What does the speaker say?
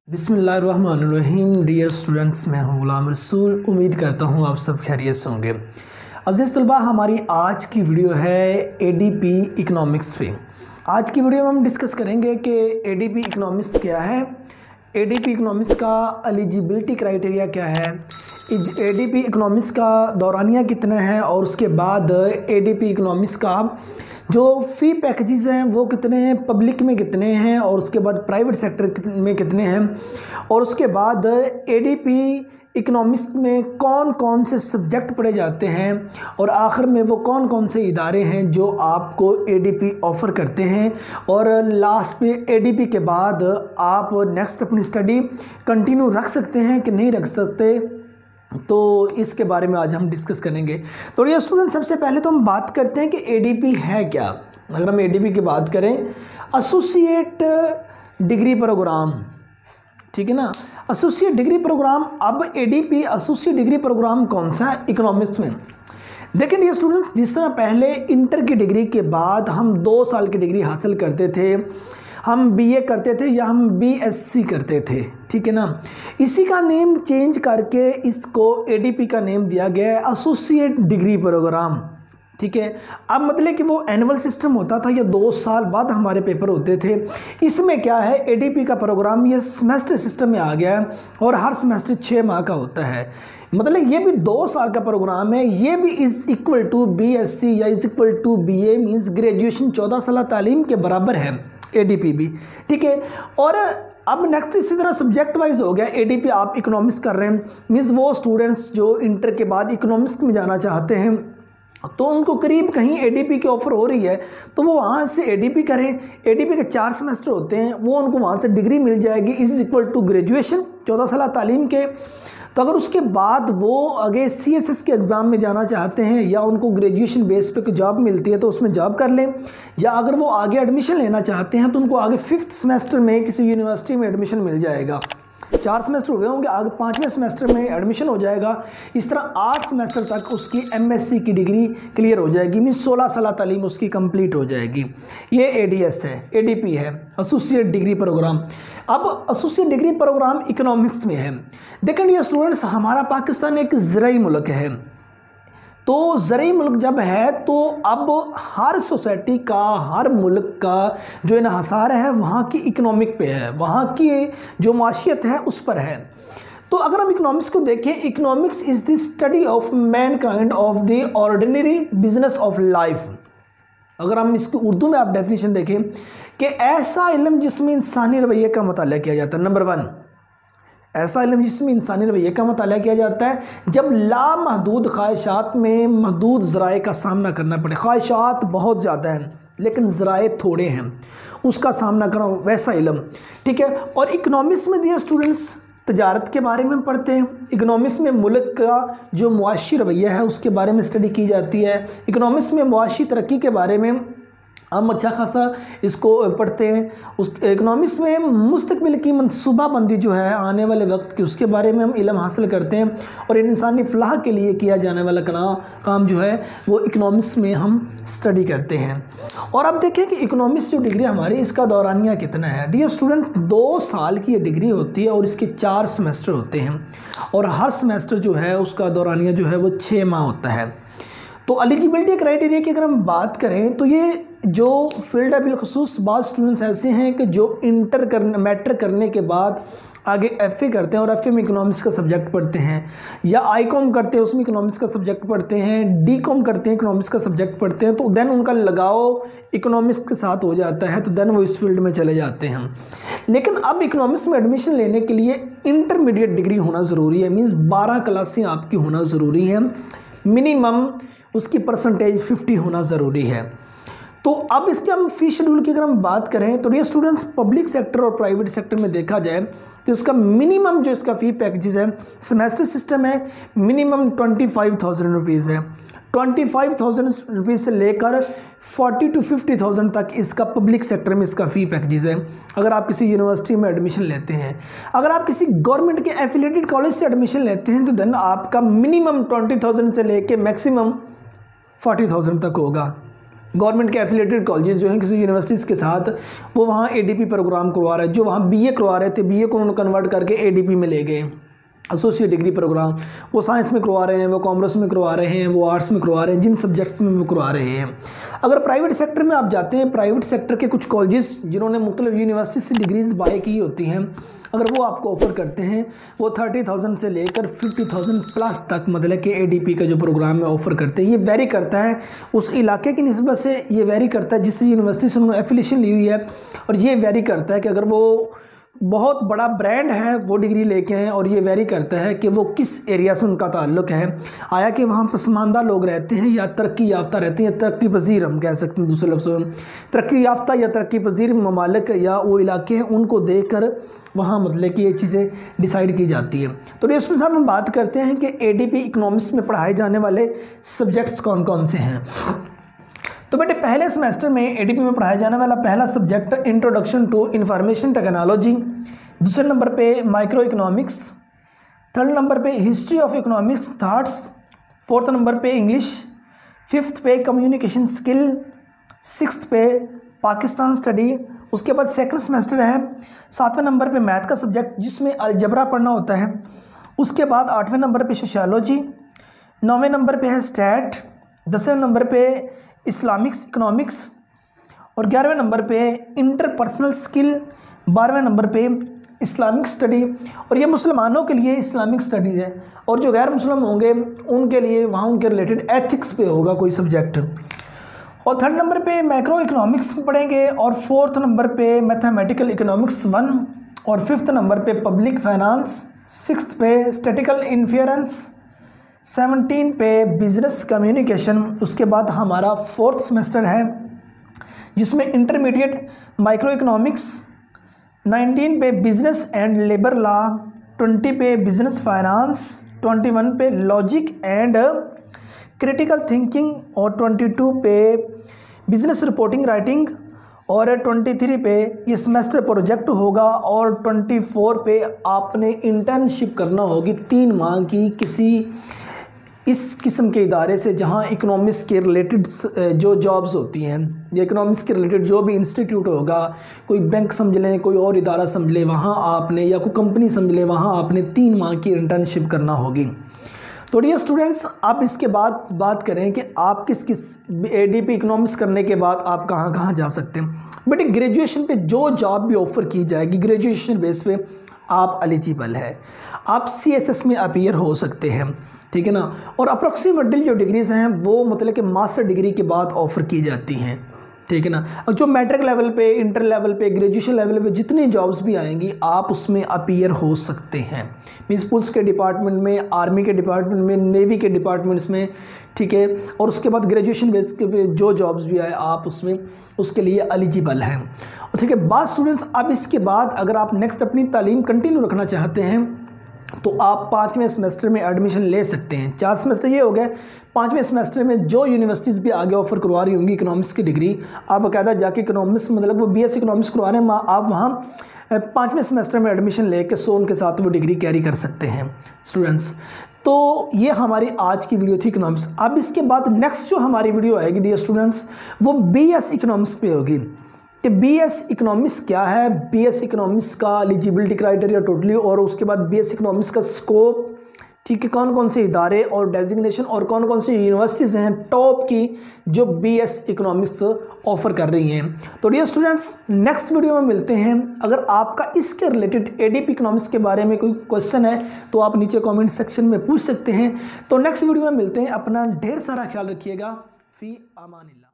बिस्मिल्लाहिर्रहमानिर्रहीम। Dear students, मैं हूं गुलाम रसूल। उम्मीद करता हूं आप सब खैरियत से होंगे। अज़ीज़ तलबा, हमारी आज की वीडियो है एडीपी इकनॉमिक्स पे। आज की वीडियो में हम डिस्कस करेंगे कि एडीपी इकनॉमिक्स क्या है, एडीपी इकनॉमिक्स का एलिजिबिलिटी क्राइटेरिया क्या है, एडीपी इकनॉमिक्स का दौरानिया कितना है, और उसके बाद एडीपी इकनॉमिक्स का जो फ़ी पैकेजेस हैं वो कितने हैं, पब्लिक में कितने हैं, और उसके बाद प्राइवेट सेक्टर में कितने हैं, और उसके बाद एडीपी इकनॉमिक्स में कौन कौन से सब्जेक्ट पढ़े जाते हैं, और आखिर में वो कौन कौन से इदारे हैं जो आपको एडीपी ऑफ़र करते हैं, और लास्ट पे एडीपी के बाद आप नेक्स्ट अपनी स्टडी कंटिन्यू रख सकते हैं कि नहीं रख सकते। तो इसके बारे में आज हम डिस्कस करेंगे। तो ये स्टूडेंट, सबसे पहले तो हम बात करते हैं कि एडीपी है क्या। अगर हम एडीपी की बात करें, एसोसिएट डिग्री प्रोग्राम, ठीक है ना, एसोसिएट डिग्री प्रोग्राम। अब एडीपी एसोसिएट डिग्री प्रोग्राम कौन सा है इकोनॉमिक्स में? देखिए ये स्टूडेंट्स, जिस तरह पहले इंटर की डिग्री के बाद हम 2 साल की डिग्री हासिल करते थे, हम बीए करते थे या हम बीएससी करते थे, ठीक है ना, इसी का नेम चेंज करके इसको एडीपी का नेम दिया गया है, एसोसिएट डिग्री प्रोग्राम, ठीक है। अब मतलब कि वो एनुअल सिस्टम होता था या 2 साल बाद हमारे पेपर होते थे। इसमें क्या है, एडीपी का प्रोग्राम ये सेमेस्टर सिस्टम में आ गया है और हर सेमेस्टर 6 माह का होता है। मतलब ये भी 2 साल का प्रोग्राम है। ये भी इज़ इक्वल टू बीएससी या is equal to BA, means graduation 14 साल तालीम के बराबर है एडीपी भी, ठीक है। और अब नेक्स्ट इसी तरह सब्जेक्ट वाइज हो गया। एडीपी आप इकोनॉमिक्स कर रहे हैं, मीन्स वो स्टूडेंट्स जो इंटर के बाद इकोनॉमिक्स में जाना चाहते हैं तो उनको करीब कहीं एडीपी की ऑफ़र हो रही है तो वो वहाँ से एडीपी करें। एडीपी के 4 सेमेस्टर होते हैं, वो उनको वहाँ से डिग्री मिल जाएगी इज़ इक्वल टू ग्रेजुएशन 14 साल तालीम के। तो अगर उसके बाद वो आगे सीएसएस के एग्ज़ाम में जाना चाहते हैं या उनको ग्रेजुएशन बेस पे कोई जॉब मिलती है तो उसमें जॉब कर लें, या अगर वो आगे एडमिशन लेना चाहते हैं तो उनको आगे 5th सेमेस्टर में किसी यूनिवर्सिटी में एडमिशन मिल जाएगा। 4 सेमेस्टर हुए होंगे, आगे 5वें सेमेस्टर में एडमिशन हो जाएगा। इस तरह 8 सेमेस्टर तक उसकी एमएससी की डिग्री क्लियर हो जाएगी, मीन्स 16 साल तालीम उसकी कंप्लीट हो जाएगी। ये एडीएस है, एडीपी है, एसोसिएट डिग्री प्रोग्राम। अब एसोसिएट डिग्री प्रोग्राम इकोनॉमिक्स में है। देखें ये स्टूडेंट्स, हमारा पाकिस्तान एक ज़राई मुल्क है, तो ज़राई मुल्क जब है तो अब हर सोसाइटी का, हर मुल्क का जो इन्हसार है वहाँ की इकोनॉमिक पे है, वहाँ की जो माशियत है उस पर है। तो अगर हम इकोनॉमिक्स को देखें, economics is the study of Mankind of the ordinary business of life. अगर हम इसकी उर्दू में आप डेफिनेशन देखें कि ऐसा इल्म जिसमें इंसानी रवैये का मुताला किया जाता है। नंबर 1, ऐसा इल्म जिसमें इंसानी रवैये का मुताला किया जाता है जब लामहदूद ख्वाहिशात में महदूद ज़राए का सामना करना पड़े। ख्वाहिशात बहुत ज़्यादा हैं लेकिन ज़राए थोड़े हैं, उसका सामना करो, वैसा इल्म, ठीक है। और इकनॉमिक्स में दिया स्टूडेंट्स तजारत के बारे में पढ़ते हैं। इकनॉमिक्स में मुल्क का जो मुआशी रवैया है उसके बारे में स्टडी की जाती है। इकनॉमिक्स में मुआशी तरक्की के बारे में हम अच्छा खासा इसको पढ़ते हैं। उस इकनॉमिक्स में मुस्तकबिल की मनसूबाबंदी जो है आने वाले वक्त की, उसके बारे में हम इल्म हासिल करते हैं। और इंसानी फलाह के लिए किया जाने वाला काम जो है वो इकनॉमिक्स में हम स्टडी करते हैं। और अब देखें कि इकनॉमिक्स जो डिग्री हमारी, इसका दौरानिया कितना है। डियर स्टूडेंट, 2 साल की ये डिग्री होती है और इसके 4 सेमेस्टर होते हैं, और हर सेमेस्टर जो है उसका दौरानिया जो है वो 6 माह होता है। तो एलिजिबिलिटी क्राइटेरिया की अगर हम बात करें तो ये जो फील्ड है बिलखसूस बाज़ स्टूडेंट्स ऐसे हैं कि जो मैट्रिक करने के बाद आगे एफए करते हैं और एफए में इकोनॉमिक्स का सब्जेक्ट पढ़ते हैं, या आईकॉम करते हैं उसमें इकोनॉमिक्स का सब्जेक्ट पढ़ते हैं, डीकॉम करते हैं इकोनॉमिक्स का सब्जेक्ट पढ़ते हैं, तो देन उनका लगाव इकोनॉमिक्स के साथ हो जाता है, तो देन वो इस फील्ड में चले जाते हैं। लेकिन अब इकोनॉमिक्स में एडमिशन लेने के लिए इंटरमीडिएट डिग्री होना ज़रूरी है, मीन्स 12 क्लासें आपकी होना ज़रूरी है, मिनिमम उसकी परसेंटेज 50 होना ज़रूरी है। तो अब इसके हम फ़ी शेड्यूल की अगर हम बात करें तो ये स्टूडेंट्स पब्लिक सेक्टर और प्राइवेट सेक्टर में देखा जाए तो इसका मिनिमम जो इसका फ़ी पैकेजेस है, सेमेस्टर सिस्टम है, मिनिमम 25,000 रुपीज़ है। 25,000 रुपीज़ से लेकर 40 to 50,000 तक इसका पब्लिक सेक्टर में इसका फ़ी पैकेजेस है। अगर आप किसी यूनिवर्सिटी में एडमिशन लेते हैं, अगर आप किसी गवर्नमेंट के एफिलिएटेड कॉलेज से एडमिशन लेते हैं तो देन आपका मिनिमम 20,000 से लेके मैक्सिमम 40,000 तक होगा, गवर्नमेंट के एफिलेटेड कॉलेजेस जो हैं किसी यूनिवर्सिटीज़ के साथ, वो वहाँ एडीपी प्रोग्राम करवा रहे हैं। जो वहाँ बीए करवा रहे थे, बीए को उन्होंने कन्वर्ट करके एडीपी में ले गए, एसोसिएट डिग्री प्रोग्राम। वो साइंस में करवा रहे हैं, वो कॉमर्स में करवा रहे हैं, वो आर्ट्स में करवा रहे हैं, जिन सब्जेक्ट्स में वो करवा रहे हैं। अगर प्राइवेट सेक्टर में आप जाते हैं, प्राइवेट सेक्टर के कुछ कॉलेजेस जिन्होंने मुख्तलिफ यूनिवर्सिटी से डिग्रीज बाय की होती हैं, अगर वो आपको ऑफ़र करते हैं, वो 30,000 से लेकर 50,000 प्लस तक मतलब कि एडीपी का जो प्रोग्राम है ऑफ़र करते हैं। ये वेरी करता है उस इलाके की निस्बत से, ये वेरी करता है जिस यूनिवर्सिटी से उन्होंने एफिलिएशन ली हुई है, और ये वेरी करता है कि अगर वो बहुत बड़ा ब्रांड है वो डिग्री लेके हैं, और ये वेरी करता है कि वो किस एरिया से उनका ताल्लुक़ है, आया कि वहाँ पसमानदा लोग रहते हैं या तरक्की याफ्ता रहते हैं, तरक्की पजीर हम कह सकते हैं दूसरे लफ्ज़ों में, तरक्की याफ्ता या तरक्की पजीर ममालिक या वो इलाके हैं, उनको देख कर वहाँ मतलब कि ये चीज़ें डिसाइड की जाती है। तो दोस्तों साहब हम बात करते हैं कि एडीपी इकोनॉमिक्स में पढ़ाए जाने वाले सब्जेक्ट्स कौन कौन से हैं। तो बेटे पहले सेमेस्टर में एडीपी में पढ़ाया जाने वाला पहला subject introduction to information technology, दूसरे नंबर पे माइक्रो इकोनॉमिक्स, थर्ड नंबर पे history of economics thoughts, fourth number पे इंग्लिश, फिफ्थ पे कम्युनिकेशन स्किल, सिक्स्थ पे पाकिस्तान स्टडी। उसके बाद सेकंड सेमेस्टर है, 7वें नंबर पे मैथ का सब्जेक्ट जिसमें अलजबरा पढ़ना होता है। उसके बाद 8वें नंबर पे सोशियोलॉजी, 9वें नंबर पे है स्टैट, 10वें नंबर पे इस्लामिक्स इकोनॉमिक्स, और 11वें नंबर पे इंटरपर्सनल स्किल, 12वें नंबर पे इस्लामिक स्टडी। और ये मुसलमानों के लिए इस्लामिक स्टडीज़ है, और जो गैर मुस्लिम होंगे उनके लिए वहाँ उनके रिलेटेड एथिक्स पे होगा कोई सब्जेक्ट। और थर्ड नंबर पे मैक्रो इकोनॉमिक्स पढ़ेंगे, और फोर्थ नंबर पे मैथमेटिकल इकोनॉमिक्स 1, और फिफ्थ नंबर पे पब्लिक फाइनेंस, सिक्स्थ पे स्टैटिकल इन्फ्रेंस, 17 पे बिजनेस कम्युनिकेशन। उसके बाद हमारा फोर्थ सेमेस्टर है जिसमें इंटरमीडिएट माइक्रो इकोनॉमिक्स, 19 पे बिजनेस एंड लेबर लॉ, 20 पे बिजनेस फाइनेंस, 21 पे लॉजिक एंड क्रिटिकल थिंकिंग, और 22 पे बिजनेस रिपोर्टिंग राइटिंग, और 23 पे ये सेमेस्टर प्रोजेक्ट होगा, और 24 पे आपने इंटर्नशिप करना होगी 3 माह की किसी इस किस्म के इदारे से जहाँ इकोनॉमिक्स के रिलेटेड जो जॉब्स होती हैं, या इकोनॉमिक्स के रिलेटेड जो भी इंस्टीट्यूट होगा, कोई बैंक समझ लें, कोई और इदारा समझ लें, वहाँ आपने, या कोई कंपनी समझ लें, वहाँ आपने 3 माह की इंटर्नशिप करना होगी। तो डियर स्टूडेंट्स, आप इसके बाद बात करें कि आप किस किस एडीपी इकोनॉमिक्स करने के बाद आप कहाँ कहाँ जा सकते हैं। बेटे ग्रेजुएशन पे जो जॉब भी ऑफ़र की जाएगी ग्रेजुएशन बेस पे आप एलिजिबल है, आप सीएसएस में अपीयर हो सकते हैं, ठीक है ना। और अप्रॉक्सीमेटली जो डिग्रीज़ हैं वो मतलब कि मास्टर डिग्री के बाद ऑफ़र की जाती हैं, ठीक है ना। और जो मैट्रिक लेवल पे, इंटर लेवल पे, ग्रेजुएशन लेवल पे जितनी जॉब्स भी आएंगी आप उसमें अपीयर हो सकते हैं। मीन्स पुलिस के डिपार्टमेंट में, आर्मी के डिपार्टमेंट में, नेवी के डिपार्टमेंट्स में, ठीक है। और उसके बाद ग्रेजुएशन बेस पे जो जॉब्स भी आए आप उसमें उसके लिए एलिजिबल हैं। और ठीक है, बात स्टूडेंट्स, अब इसके बाद अगर आप नेक्स्ट अपनी तालीम कंटिन्यू रखना चाहते हैं तो आप 5वें सेमेस्टर में एडमिशन ले सकते हैं। 4 सेमेस्टर ये हो गए, 5वें सेमेस्टर में जो यूनिवर्सिटीज़ भी आगे ऑफर करवा रही होंगी इकोनॉमिक्स की डिग्री, आप बाकायदा जाके इकोनॉमिक्स मतलब वो बीएससी इकोनॉमिक्स करवा रहे हैं, आप वहाँ 5वें सेमेस्टर में एडमिशन लेके सो उनके साथ वो डिग्री कैरी कर सकते हैं स्टूडेंट्स। तो ये हमारी आज की वीडियो थी इकोनॉमिक्स। अब इसके बाद नेक्स्ट जो हमारी वीडियो आएगी डियर स्टूडेंट्स वो बीएस इकोनॉमिक्स पे होगी कि बीएस इकोनॉमिक्स क्या है, बीएस इकोनॉमिक्स का एलिजिबिलिटी क्राइटेरिया टोटली, और उसके बाद बीएस इकोनॉमिक्स का स्कोप, ठीक है, कौन कौन से इदारे और डेजिग्नेशन और कौन कौन सी यूनिवर्सिटीज़ हैं टॉप की जो बीएस इकोनॉमिक्स ऑफर कर रही हैं। तो डियर स्टूडेंट्स नेक्स्ट वीडियो में मिलते हैं। अगर आपका इसके रिलेटेड एडीपी इकोनॉमिक्स के बारे में कोई क्वेश्चन है तो आप नीचे कमेंट सेक्शन में पूछ सकते हैं। तो नेक्स्ट वीडियो में मिलते हैं। अपना ढेर सारा ख्याल रखिएगा। फी अमानिल्लाह।